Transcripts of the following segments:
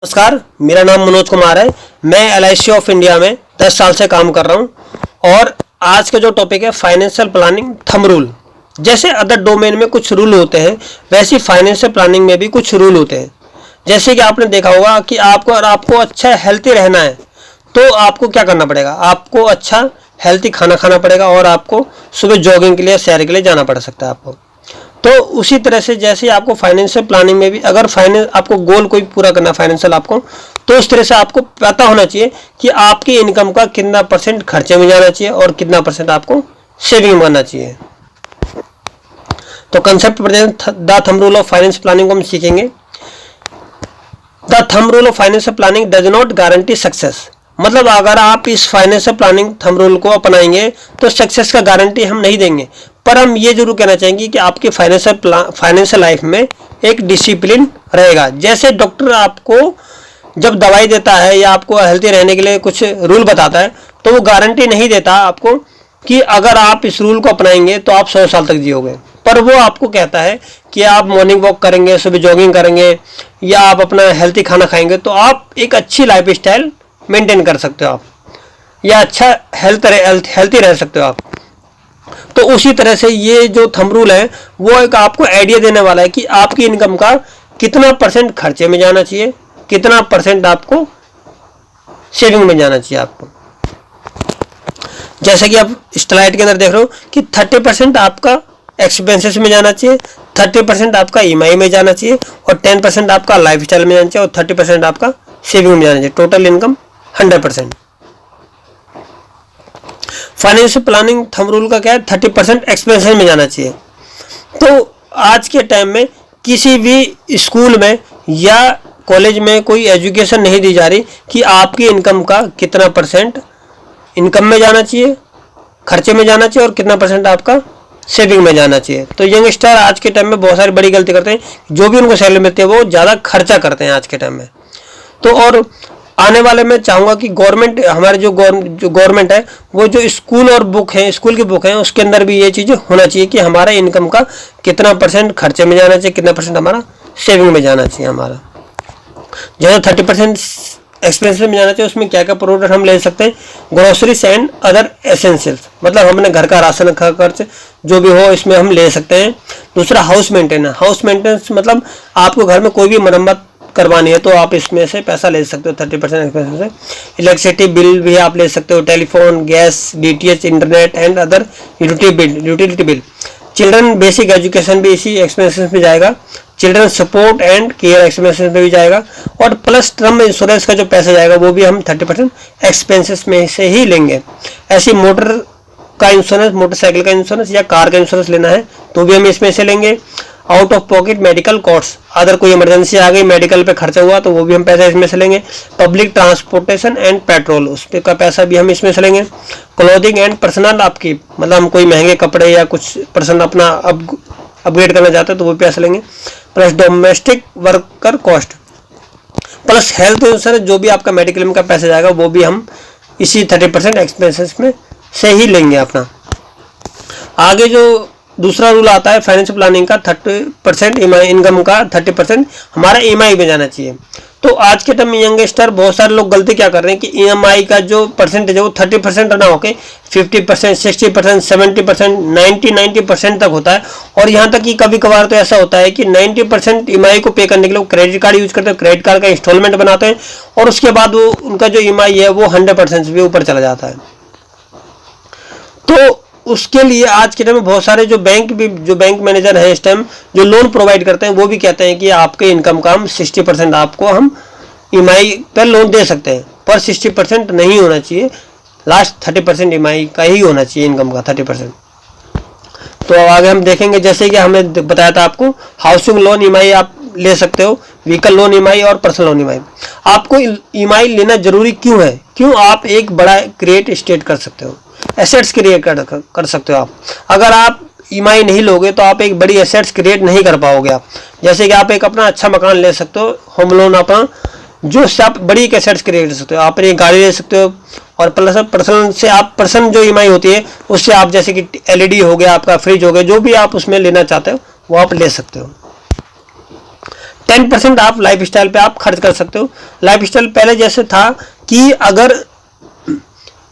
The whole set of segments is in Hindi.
नमस्कार, मेरा नाम मनोज कुमार है। मैं LIC ऑफ इंडिया में 10 साल से काम कर रहा हूं और आज का जो टॉपिक है फाइनेंशियल प्लानिंग थंब रूल। जैसे अदर डोमेन में कुछ रूल होते हैं, वैसे फाइनेंशियल प्लानिंग में भी कुछ रूल होते हैं। जैसे कि आपने देखा होगा कि आपको अच्छा हेल्थी रहना है तो आपको क्या करना पड़ेगा, आपको अच्छा हेल्थी खाना खाना पड़ेगा और आपको सुबह जॉगिंग के लिए, सैर के लिए जाना पड़ सकता है आपको। तो उसी तरह से जैसे आपको फाइनेंशियल प्लानिंग में भी अगर फाइनेंस आपको गोल कोई पूरा करना फाइनेंशियल आपको, तो उस तरह से आपको पता होना चाहिए कि आपकी इनकम का कितना परसेंट खर्चे में जाना चाहिए और कितना परसेंट आपको सेविंग में करना चाहिए। तो concept the thumb rule of finance planning को हम सीखेंगे। The thumb rule of financial planning does not guarantee success. मतलब अगर आप इस फाइनेंशियल प्लानिंग थंब रूल को अपनाएंगे तो सक्सेस का गारंटी हम नहीं देंगे, पर हम ये जरूर कहना चाहेंगे कि आपके फाइनेंशियल लाइफ में एक डिसिप्लिन रहेगा। जैसे डॉक्टर आपको जब दवाई देता है या आपको हेल्थी रहने के लिए कुछ रूल बताता है, तो वो गारंटी नहीं देता आपको कि अगर आप इस रूल को अपनाएंगे तो आप 100 साल तक जियोगे, पर वो आपको कहता है कि आप मॉर्निंग वॉक करेंगे, सुबह जॉगिंग करेंगे या आप अपना हेल्थी खाना खाएंगे तो आप एक अच्छी लाइफ स्टाइल मेंटेन कर सकते हो आप, या अच्छा हेल्थी रह सकते हो आप। तो उसी तरह से ये जो थंब रूल है वो एक आपको आइडिया देने वाला है कि आपकी इनकम का कितना परसेंट खर्चे में जाना चाहिए, कितना परसेंट आपको सेविंग में जाना चाहिए आपको। जैसे कि आप स्लाइड के अंदर देख रहे हो कि 30% आपका एक्सपेंसेस में जाना चाहिए, 30% आपका EMI में जाना चाहिए और 10% आपका लाइफ स्टाइल में जाना चाहिए और 30% आपका सेविंग में जाना चाहिए। Total income 100%। Financial planning thumb rule का क्या है, 30% एक्सपेंसेस में जाना चाहिए। तो आज के टाइम में किसी भी स्कूल में या कॉलेज में कोई एजुकेशन नहीं दी जा रही कि आपकी इनकम का कितना परसेंट इनकम में जाना चाहिए, खर्चे में जाना चाहिए और कितना परसेंट आपका सेविंग में जाना चाहिए। तो यंगस्टर आज के टाइम में बहुत सारी बड़ी गलती करते हैं, जो भी उनको सैलरी मिलती है वो ज़्यादा खर्चा करते हैं आज के टाइम में। तो और आने वाले में चाहूँगा कि गवर्नमेंट, हमारे जो गवर्नमेंट है वो जो स्कूल और बुक है, स्कूल की बुक है, उसके अंदर भी ये चीज़ें होना चाहिए कि हमारा इनकम का कितना परसेंट खर्चे में जाना चाहिए, कितना परसेंट हमारा सेविंग में जाना चाहिए। हमारा जैसे 30% एक्सपेंसेस में जाना चाहिए, उसमें क्या क्या प्रोडक्ट हम ले सकते हैं, ग्रोसरीज एंड अदर एसेंशियल्स, मतलब हमने घर का राशन का खर्च जो भी हो इसमें हम ले सकते हैं। दूसरा हाउस मेंटेनेंस, मतलब आपको घर में कोई भी मरम्मत करवानी है तो आप इसमें से पैसा ले सकते हो 30% एक्सपेंसेस से। इलेक्ट्रिसिटी बिल भी आप ले सकते हो, telephone, gas, DTH, internet and other utility bill. Children basic education भी इसी एक्सपेंसेस में जाएगा, children support and care expenses में भी जाएगा और प्लस टर्म इंश्योरेंस का जो पैसा जाएगा वो भी हम 30% एक्सपेंसेस में से ही लेंगे। ऐसी मोटर का इंश्योरेंस, मोटरसाइकिल का इंश्योरेंस या कार का इंश्योरेंस लेना है तो भी हम इसमें से लेंगे। Out of pocket medical cost, अगर कोई इमरजेंसी आ गई, मेडिकल पे खर्चा हुआ तो वो भी हम पैसा इसमें से लेंगे। पब्लिक ट्रांसपोर्टेशन एंड पेट्रोल, उस पे का पैसा भी हम इसमें से लेंगे। क्लोथिंग एंड पर्सनल आपकी, मतलब हम कोई महंगे कपड़े या कुछ पर्सनल अपना अपग्रेड करना चाहते हैं तो वो पैसा लेंगे। Plus domestic worker cost, plus health insurance, जो भी आपका मेडिक्लेम का पैसा जाएगा वो भी हम इसी 30% एक्सपेंसेस में से ही लेंगे अपना। आगे जो दूसरा रूल आता है फाइनेंशियल प्लानिंग का, 30% इनकम का 30% हमारा EMI में जाना चाहिए। तो आज के टाइम में यंगस्टर बहुत सारे लोग गलती क्या कर रहे हैं कि EMI का जो परसेंटेज है वो 30% ना होके 50%, 60%, 70%, 90% तक होता है। और यहाँ तक कि कभी कभार तो ऐसा होता है कि 90% EMI को पे करने के लिए क्रेडिट कार्ड यूज करते हैं, क्रेडिट कार्ड का इंस्टॉलमेंट बनाते हैं और उसके बाद वो उनका जो EMI है वो 100% से भी ऊपर चला जाता है। तो उसके लिए आज के टाइम में बहुत सारे जो बैंक मैनेजर हैं इस टाइम जो लोन प्रोवाइड करते हैं वो भी कहते हैं कि आपके इनकम का हम 60% आपको हम EMI पर लोन दे सकते हैं, पर 60% नहीं होना चाहिए, लास्ट 30% EMI का ही होना चाहिए इनकम का 30%। तो आगे हम देखेंगे, जैसे कि हमने बताया था आपको हाउसिंग लोन EMI आप ले सकते हो, व्हीकल लोन EMI और पर्सनल लोन EMI। आपको EMI लेना जरूरी क्यों है, क्यों आप एक बड़ा क्रिएट स्टेट कर सकते हो, एसेट्स क्रिएट कर सकते हो आप। अगर आप EMI नहीं लोगे तो आप एक बड़ी एसेट्स क्रिएट नहीं कर पाओगे आप। जैसे कि आप एक अपना अच्छा मकान ले सकते हो, होम लोन अपना, जो से आप बड़ी एक एसेट्स क्रिएट कर सकते हो। आप एक गाड़ी ले सकते हो और प्लस पर्सनल से आप पर्सन जो EMI होती है उससे आप जैसे कि LED हो गया, आपका फ्रिज हो गया, जो भी आप उसमें लेना चाहते हो वो आप ले सकते हो। 10% आप लाइफ स्टाइल पे आप खर्च कर सकते हो। लाइफ स्टाइल पहले जैसे था कि अगर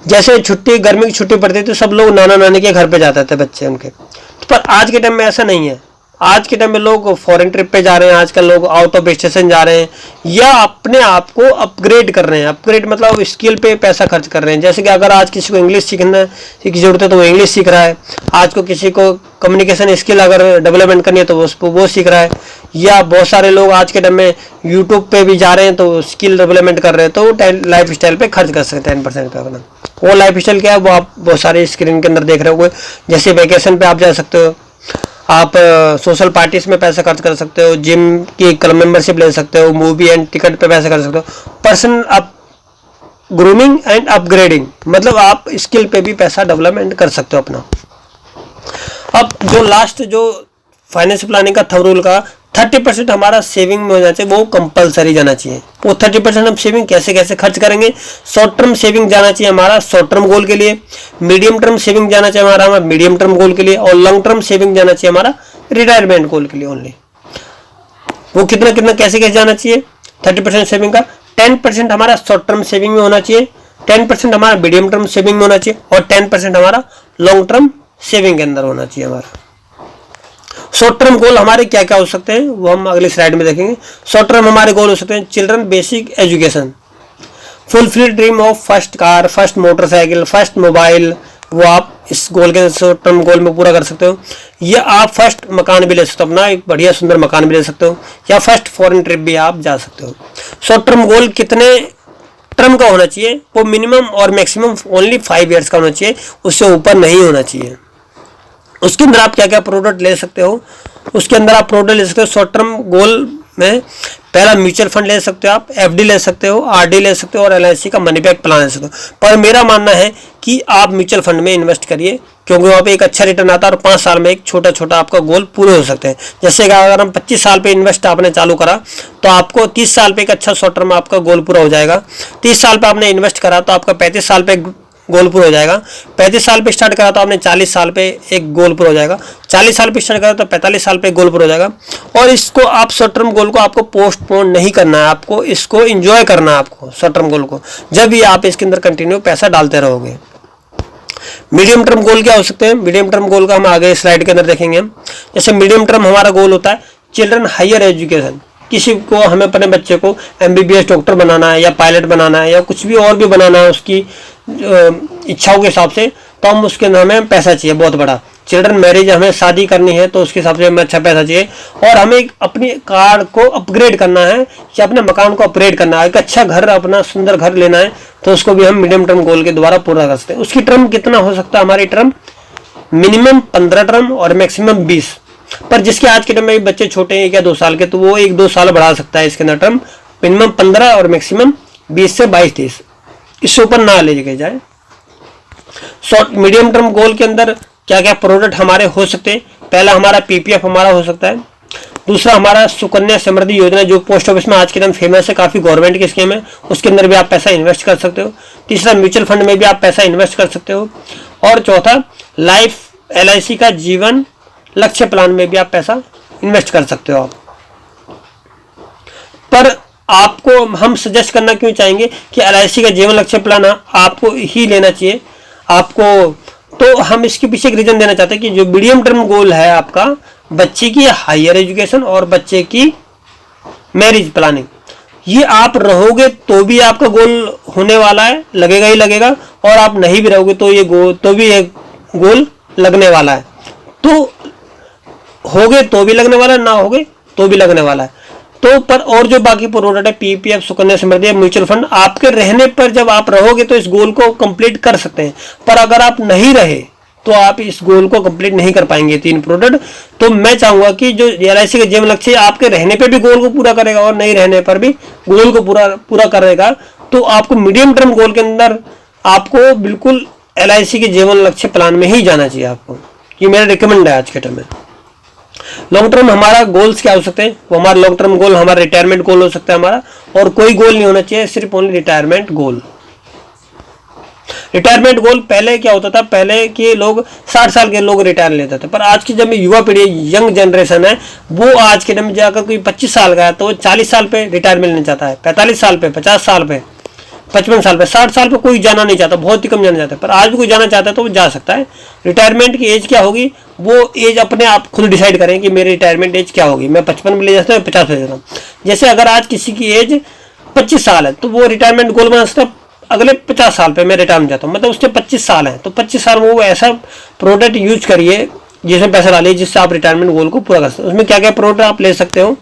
जैसे छुट्टी, गर्मी की छुट्टी पड़ती थी तो सब लोग नाना नानी के घर पे जाते थे बच्चे उनके, पर आज के टाइम में ऐसा नहीं है। आज के टाइम में लोग फॉरेन ट्रिप पे जा रहे हैं, आजकल लोग आउट ऑफ स्टेशन जा रहे हैं या अपने आप को अपग्रेड कर रहे हैं। अपग्रेड मतलब स्किल पे पैसा खर्च कर रहे हैं। जैसे कि अगर आज किसी को इंग्लिश सीखना की जरूरत है तो वो इंग्लिश सीख रहा है, आज को किसी को कम्युनिकेशन स्किल अगर डेवलपमेंट करनी है तो वो सीख रहा है, या बहुत सारे लोग आज के टाइम में यूट्यूब पे भी जा रहे हैं तो स्किल डेवलपमेंट कर रहे हैं। तो लाइफ स्टाइल पे खर्च कर सकते हैं 10% पे अपना। वो लाइफ स्टाइल क्या है वो आप बहुत सारे स्क्रीन के अंदर देख रहे होंगे। जैसे वेकेशन पे आप जा सकते हो, आप सोशल पार्टीज में पैसा खर्च कर सकते हो, जिम की क्लब मेंबरशिप ले सकते हो, मूवी एंड टिकट पे पैसा कर सकते हो, person up grooming and upgrading मतलब आप स्किल पे भी पैसा डेवलपमेंट कर सकते हो अपना। अब जो लास्ट जो फाइनेंशियल प्लानिंग का थंब रूल का 30% हमारा सेविंग में हो जाना चाहिए, वो कंपलसरी जाना चाहिए। वो 30% हम सेविंग कैसे कैसे खर्च करेंगे? शॉर्ट टर्म सेविंग जाना चाहिए हमारा शॉर्ट टर्म गोल के लिए, मीडियम टर्म सेविंग जाना चाहिए हमारा मीडियम टर्म गोल के लिए, और लॉन्ग टर्म सेविंग जाना चाहिए हमारा रिटायरमेंट गोल के लिए ओनली। वो कितना कितना कैसे कैसे जाना चाहिए? 30% सेविंग का 10% हमारा शॉर्ट टर्म सेविंग में होना चाहिए, 10% हमारा मीडियम टर्म सेविंग में होना चाहिए, और 10% हमारा लॉन्ग टर्म सेविंग के अंदर होना चाहिए हमारा। शॉर्ट टर्म गोल हमारे क्या क्या हो सकते हैं वो हम अगले स्लाइड में देखेंगे। शॉर्ट टर्म हमारे गोल हो सकते हैं children basic education, fulfil dream of first car, first motorcycle, first mobile, वो आप इस गोल के शॉर्ट टर्म गोल में पूरा कर सकते हो। या आप फर्स्ट मकान भी ले सकते हो, अपना एक बढ़िया सुंदर मकान भी ले सकते हो, या फर्स्ट फॉरेन ट्रिप भी आप जा सकते हो। शॉर्ट टर्म गोल कितने टर्म का होना चाहिए? वो मिनिमम और मैक्सिमम ओनली 5 ईयर्स का होना चाहिए, उससे ऊपर नहीं होना चाहिए। उसके अंदर आप क्या क्या प्रोडक्ट ले सकते हो? उसके अंदर आप प्रोडक्ट ले सकते हो शॉर्ट टर्म गोल में। पहला म्यूचुअल फंड ले सकते हो आप, एफडी ले सकते हो, आरडी ले सकते हो, और एलआईसी का मनी बैक प्लान ले सकते हो। पर मेरा मानना है कि आप म्यूचुअल फंड में इन्वेस्ट करिए, क्योंकि वहाँ पे एक अच्छा रिटर्न आता है और 5 साल में एक छोटा छोटा आपका गोल पूरे हो सकते हैं। जैसे कि अगर हम 25 साल पे इन्वेस्ट आपने चालू करा तो आपको 30 साल पे एक अच्छा शॉर्ट टर्म आपका गोल पूरा हो जाएगा। 30 साल पे आपने इन्वेस्ट करा तो आपका 35 साल पे गोल पूरा हो जाएगा। 35 साल पे स्टार्ट करा तो आपने 40 साल पे एक गोल पूरा हो जाएगा। 40 साल पे स्टार्ट करा तो 45 साल पे एक गोल पूरा हो जाएगा। और इसको आप शॉर्ट टर्म गोल को आपको पोस्टपोन नहीं करना है, आपको इसको एंजॉय करना है, आपको शॉर्ट टर्म गोल को, जब भी आप इसके अंदर कंटिन्यू पैसा डालते रहोगे। मीडियम टर्म गोल क्या हो सकते हैं? मीडियम टर्म गोल का हम आगे स्लाइड के अंदर देखेंगे। जैसे मीडियम टर्म हमारा गोल होता है चिल्ड्रन हायर एजुकेशन। किसी को हमें अपने बच्चे को एमबीबीएस डॉक्टर बनाना है, या पायलट बनाना है, या कुछ भी और भी बनाना है उसकी इच्छाओं के हिसाब से, तो हम उसके अंदर हमें पैसा चाहिए बहुत बड़ा। चिल्ड्रन मैरिज, हमें शादी करनी है तो उसके हिसाब से हमें अच्छा पैसा चाहिए। और हमें अपनी कार को अपग्रेड करना है या अपने मकान को अपग्रेड करना है, एक अच्छा घर, अपना सुंदर घर लेना है, तो उसको भी हम मीडियम टर्म गोल के द्वारा पूरा कर सकते हैं। उसकी टर्म कितना हो सकता है? हमारी टर्म मिनिमम 15 टर्म और मैक्सिमम 20। पर जिसके आज के टाइम में बच्चे छोटे हैं, 1 या 2 साल के, तो वो 1-2 साल बढ़ा सकता है इसके अंदर टर्म। मिनिमम 15 और मैक्सिमम 20 से 22-23, इससे ऊपर ना ले जाए। शॉर्ट मीडियम टर्म गोल के अंदर क्या क्या प्रोडक्ट हमारे हो सकते हैं? पहला हमारा पीपीएफ हमारा हो सकता है। दूसरा हमारा सुकन्या समृद्धि योजना, जो पोस्ट ऑफिस में आज के टाइम फेमस है, काफी गवर्नमेंट की स्कीम है, उसके अंदर भी आप पैसा इन्वेस्ट कर सकते हो। तीसरा म्यूचुअल फंड में भी आप पैसा इन्वेस्ट कर सकते हो। और चौथा लाइफ एलआईसी का जीवन लक्ष्य प्लान में भी आप पैसा इन्वेस्ट कर सकते हो आप। पर आपको हम सजेस्ट करना क्यों चाहेंगे कि एलआईसी का जीवन लक्ष्य प्लान आपको ही लेना चाहिए आपको, तो हम इसके पीछे एक रीजन देना चाहते हैं कि जो मीडियम टर्म गोल है आपका, बच्चे की हायर एजुकेशन और बच्चे की मैरिज प्लानिंग, ये आप रहोगे तो भी आपका गोल होने वाला है, लगेगा ही लगेगा, और आप नहीं भी रहोगे तो ये गोल लगने वाला है। तो होगे तो भी लगने वाला है, ना होगे तो भी लगने वाला है। तो पर और जो बाकी प्रोडक्ट है PPF, Sukanya Samriddhi, mutual fund, आपके रहने पर जब आप रहोगे तो इस गोल को कंप्लीट कर सकते हैं। पर अगर आप नहीं रहे तो आप इस गोल को कंप्लीट नहीं कर पाएंगे 3 प्रोडक्ट। तो मैं चाहूंगा कि जो एलआईसी का जीवन लक्ष्य आपके रहने पे भी गोल को पूरा करेगा और नहीं रहने पर भी गोल को पूरा करेगा, तो आपको मीडियम टर्म गोल के अंदर आपको बिल्कुल एलआईसी के जीवन लक्ष्य प्लान में ही जाना चाहिए आपको। ये मेरा रिकमेंड है आज के टाइम में। लॉन्ग टर्म हमारा गोल्स क्या हो सकते हैं? वो हमारा लॉन्ग टर्म गोल हमारा रिटायरमेंट गोल हो सकता है हमारा, और कोई गोल नहीं होना चाहिए, सिर्फ ओनली रिटायरमेंट गोल। रिटायरमेंट गोल पहले क्या होता था, पहले के लोग 60 साल के लोग रिटायर लेते थे, पर आज की जब युवा पीढ़ी यंग जनरेशन है वो आज के टाइम में जाकर कोई 25 साल का है तो 40 साल पे रिटायरमेंट लेना चाहता है, 45 साल पे, 50 साल पे, 55 साल पे, 60 साल पे कोई जाना नहीं चाहता, बहुत ही कम जाना चाहता है। पर आज भी कोई जाना चाहता है तो वो जा सकता है। रिटायरमेंट की एज क्या होगी वो एज अपने आप खुद डिसाइड करें कि मेरी रिटायरमेंट एज क्या होगी, मैं 55 में ले जाता हूँ, 50 में ले जाता हूँ। जैसे अगर आज किसी की एज 25 साल है तो वो रिटायरमेंट गोल बना सकता है अगले 50 साल पे मैं रिटायर जाता हूँ, मतलब उसके 25 साल हैं तो 25 साल में वो ऐसा प्रोडक्ट यूज करिए जिसमें पैसा डालिए जिससे आप रिटायरमेंट गोल को पूरा कर सकते हो। उसमें क्या क्या प्रोडक्ट आप ले सकते हो,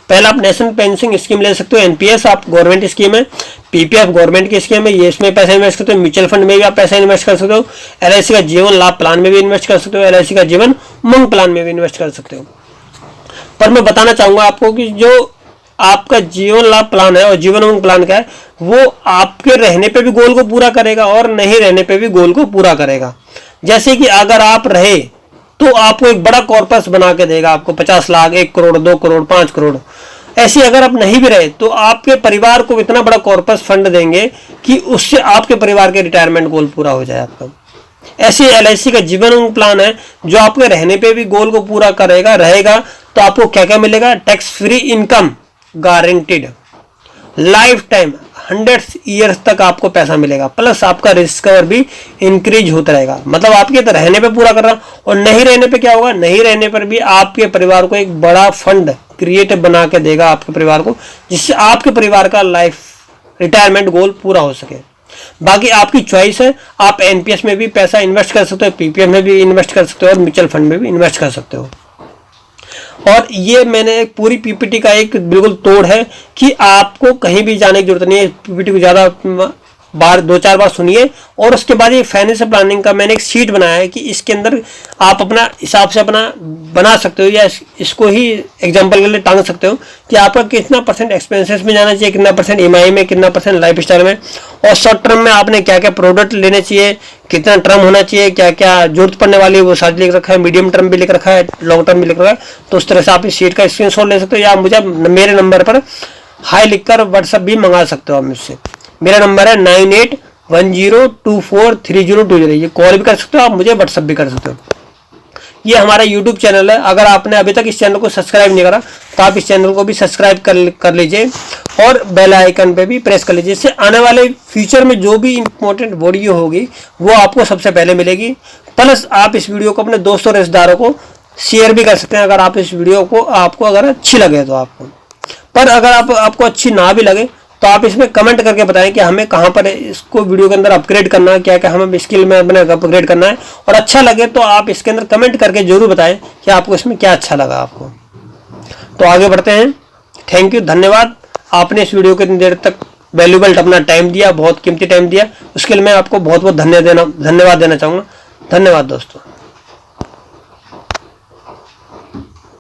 पहला आप नेशनल पेंशन स्कीम ले सकते हो, एनपीएस आप गवर्नमेंट स्कीम है, पीपीएफ गवर्नमेंट की स्कीम है, ये इसमें पैसा इन्वेस्ट करते हो, म्यूचुअल फंड में भी आप पैसा इन्वेस्ट कर सकते हो, एलआईसी का जीवन लाभ प्लान में भी इन्वेस्ट कर सकते हो, एलआईसी का जीवन उमंग प्लान में भी इन्वेस्ट कर सकते हो। पर मैं बताना चाहूंगा आपको कि जो आपका जीवन लाभ प्लान है और जीवन उमंग प्लान का है वो आपके रहने पे भी गोल को पूरा करेगा और नहीं रहने पे भी गोल को पूरा करेगा। जैसे कि अगर आप रहे तो आपको एक बड़ा कॉर्पस बना के देगा, आपको 50 लाख, 1 करोड़, 2 करोड़, 5 करोड़। ऐसे अगर आप नहीं भी रहे तो आपके परिवार को इतना बड़ा कॉर्पस फंड देंगे कि उससे आपके परिवार के रिटायरमेंट गोल पूरा हो जाए आपका। ऐसे एलआईसी का जीवन प्लान है जो आपके रहने पे भी गोल को पूरा करेगा, रहेगा तो आपको क्या क्या मिलेगा, tax free income guaranteed, life time 100 years तक आपको पैसा मिलेगा, प्लस आपका रिस्क कवर भी इंक्रीज होता रहेगा। मतलब आपके तो रहने पे पूरा कर रहा, और नहीं रहने पे क्या होगा, नहीं रहने पर भी आपके परिवार को एक बड़ा फंड क्रिएट बना के देगा आपके परिवार को, जिससे आपके परिवार का लाइफ रिटायरमेंट गोल पूरा हो सके। बाकी आपकी चॉइस है, आप एनपीएस में भी पैसा इन्वेस्ट कर सकते हो, पीपीएफ में भी इन्वेस्ट कर सकते हो और म्यूचुअल फंड में भी इन्वेस्ट कर सकते हो। और ये मैंने एक पूरी पीपीटी का एक बिल्कुल तोड़ है कि आपको कहीं भी जाने की जरूरत नहीं है। पीपीटी को ज़्यादा बार 2-4 बार सुनिए। और उसके बाद ये फाइनेंशियल प्लानिंग का मैंने एक शीट बनाया है कि इसके अंदर आप अपना हिसाब से अपना बना सकते हो या इसको ही एग्जांपल के लिए टांग सकते हो कि आपका कितना % एक्सपेंसेस में जाना चाहिए, कितना % ईएमआई में, कितना % लाइफ स्टाइल में, और शॉर्ट टर्म में आपने क्या क्या प्रोडक्ट लेने चाहिए, कितना टर्म होना चाहिए, क्या क्या जरूरत पड़ने वाली है वो साथ लिख रखा है, मीडियम टर्म भी लिख रखा है, लॉन्ग टर्म भी लिख रखा है। तो उस तरह से आप इस शीट का स्क्रीनशॉट ले सकते हो या मुझे मेरे नंबर पर हाई लिखकर व्हाट्सएप भी मंगा सकते हो आप मुझसे। मेरा नंबर है 9810243020। ये कॉल भी कर सकते हो आप, मुझे व्हाट्सएप भी कर सकते हो। ये हमारा यूट्यूब चैनल है, अगर आपने अभी तक इस चैनल को सब्सक्राइब नहीं करा तो आप इस चैनल को भी सब्सक्राइब कर लीजिए और बेल आइकन पे भी प्रेस कर लीजिए, जिससे आने वाले फ्यूचर में जो भी इंपॉर्टेंट वीडियो होगी वो आपको सबसे पहले मिलेगी। प्लस आप इस वीडियो को अपने दोस्तों रिश्तेदारों को शेयर भी कर सकते हैं अगर आप इस वीडियो को आपको अगर अच्छी लगे तो आपको। पर अगर आपको अच्छी ना भी लगे तो आप इसमें कमेंट करके बताएं कि हमें कहाँ पर इसको वीडियो के अंदर अपग्रेड करना है, क्या क्या हमें स्किल में अपने अपग्रेड करना है। और अच्छा लगे तो आप इसके अंदर कमेंट करके जरूर बताएं कि आपको इसमें क्या अच्छा लगा आपको। तो आगे बढ़ते हैं। थैंक यू, धन्यवाद। आपने इस वीडियो को इतनी देर तक वैल्यूबल अपना टाइम दिया, बहुत कीमती टाइम दिया, उसके लिए मैं आपको बहुत बहुत धन्यवाद देना चाहूँगा। धन्यवाद दोस्तों।